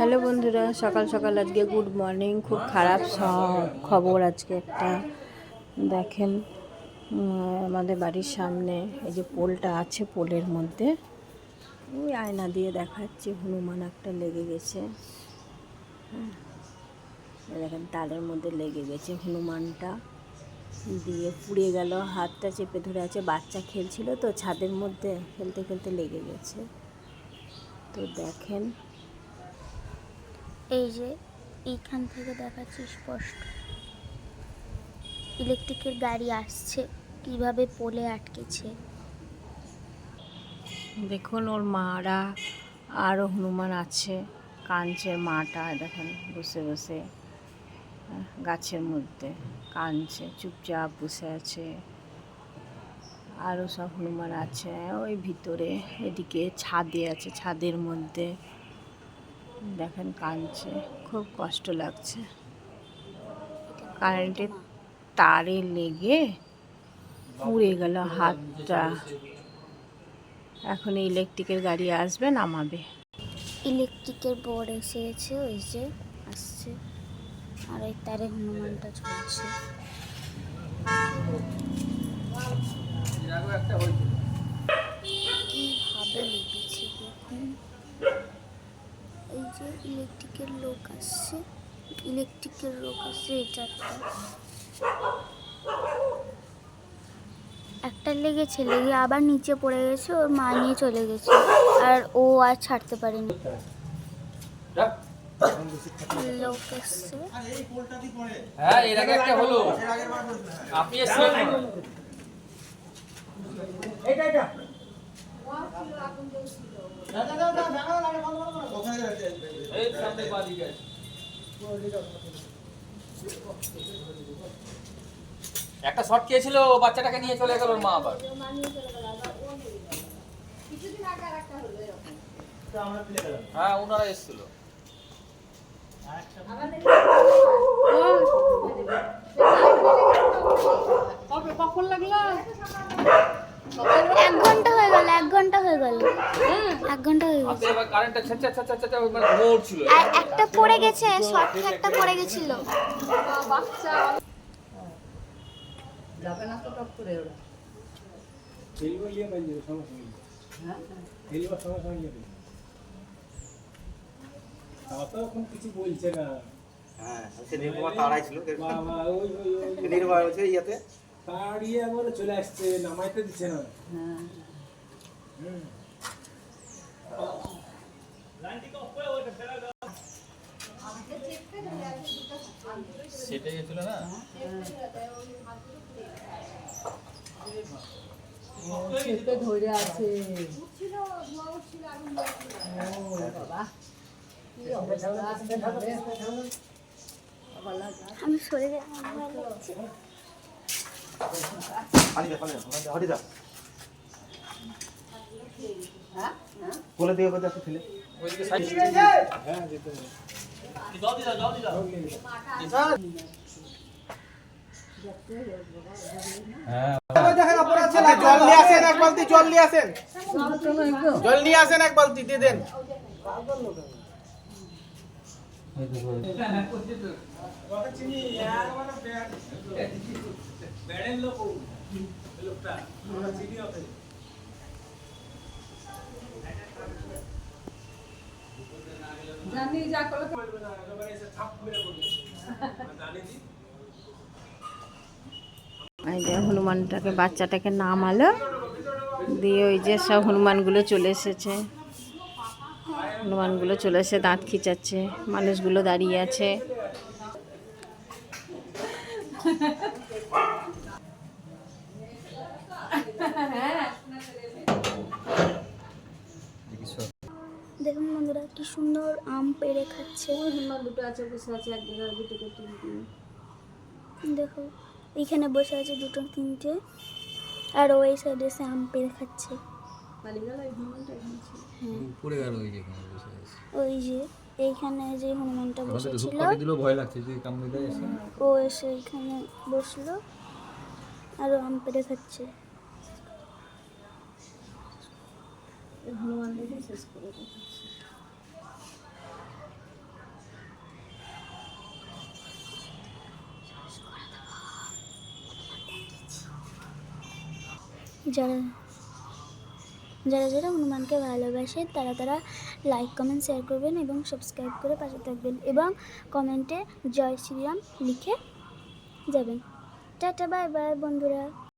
Hello বন্ধুরা, সকাল সকাল আজকে গুড মর্নিং। খুব খারাপ খবর আজকে একটা। দেখেন আমাদের বাড়ির সামনে এই যে পোলটা আছে, পোলের মধ্যে ওই আয়না দিয়ে দেখাচ্ছে হনুমান একটা লেগে গেছে। দেখেন তারের মধ্যে লেগে গেছে হনুমানটা, দিয়ে পুড়ে গেল। হাতটা চেপে ধরে আছে, বাচ্চা খেলছিল তো ছাদের মধ্যে, খেলতে খেলতে লেগে গেছে। তো দেখেন এই যে এইখান থেকে দেখাচ্ছি স্পষ্ট ইলেকট্রিকের গাড়ি আসছে, কিভাবে পোলে আটকেছে। দেখুন ওর মারা আরও হনুমান আছে, কাঁদছে মাটা। দেখেন বসে বসে গাছের মধ্যে কাঁদছে, চুপচাপ বসে আছে। আরও সব হনুমান আছে ওই ভিতরে, এদিকে ছাদে আছে, ছাদের মধ্যে দেখেন কাঁদছে, খুব কষ্ট লাগছে। কারেন্টের তারে লেগে পুড়ে গেল হাতটা। এখন ইলেকট্রিকের গাড়ি আসবে, নামাবে। ইলেকট্রিকের বোর্ড এসে গেছে, ওই যে আসছে, আর এই তারে হনুমানটা চলছে। কিভাবে লেগেছে দেখুন। এই যে ইলেকট্রিকের লোক আসছে, এটা একটা লেগেছে, লেগে আবার নিচে পড়ে গেছে, ওর মা নিয়ে চলে গেছে, আর ও আর ছাড়তে পারেনি। লোক এসছে, হ্যাঁ এর আগে একটা হলো, আপনি এসেছিলেন এইটা এই সামনে বাড়ি গেছে। একটা শট খেয়েছিল, বাচ্চাটাকে নিয়ে চলে গেল ওর মা। আবার হ্যাঁ ওনারা এসেছিল। কখন লাগলো? 1 ঘন্টা হয়ে গেল, 1 ঘন্টা হয়ে গেল, 1 ঘন্টা হয়ে গেছে। এবার কারেন্টটা ছা মানে ঘুরছিল। আর একটা পড়ে গেছে, শর্ট একটা পড়ে গেছিল। বাচ্চা যাবে না তো টপ করে ওরা। খেলবো ইয়ে বাজে সমস্যা নেই। হ্যাঁ খেলবার সমস্যা নেই। তাও এখন কিছু বলছে না। হ্যাঁ সে নির্ভর তাড়াই ছিল, বাবা ওই নির্ভর হয়েছে ইয়াতে তাড়িয়ে আবার চলে আসছে, নামাইতে দিচ্ছে না। হ্যাঁ সেটা গেছিল না। চেপে ধরে আছে। আমি সরে যাই, কোলে দিয়ে কোথাও ঠেলে ওইদিকে সাইড হ্যাঁ যেতে হবে। যাও দিদা হ্যাঁ দেখেন অপরাধ ছিল। জল নিয়ে আসেন, এক বালতি জল নিয়ে আসেন, জল নিয়ে আসেন, এক বালতি দিয়ে দেন। জানি যা করলে হনুমানটাকে, বাচ্চাটাকে নামালো, দিয়ে ওই যে সব হনুমানগুলো চলে এসেছে। হনুমানগুলো চলে এসে দাঁত খিচাচ্ছে, মানুষগুলো দাঁড়িয়ে আছে। দেখুন বন্ধুরা কি সুন্দর আম পেড়ে খাচ্ছে। হনুমান দুটো আছে, বসে আছে এক জায়গায়, দুটো তিনটে। দেখো এইখানে বসে আছে দুটো তিনটে, আর ওই সাইডে এসে আম পেড়ে খাচ্ছে। পুড়ে গেল ওই যে বসে আছে। ওই যে এইখানে যে হনুমানটা বসেছিল, দিল, ভয় লাগছে যে কামড়ে দেয় এসে। ও এসে এইখানে বসলো আর ও আম পেড়ে খাচ্ছে। হনুমান দেখে শেষ করে দেখাচ্ছে। যারা যারা যারা হনুমানকে ভালোবাসে তারা তারা লাইক কমেন্ট শেয়ার করবেন এবং সাবস্ক্রাইব করে পাশে থাকবেন এবং কমেন্টে জয় শ্রীরাম লিখে যাবেন। টাটা বাই বাই বন্ধুরা।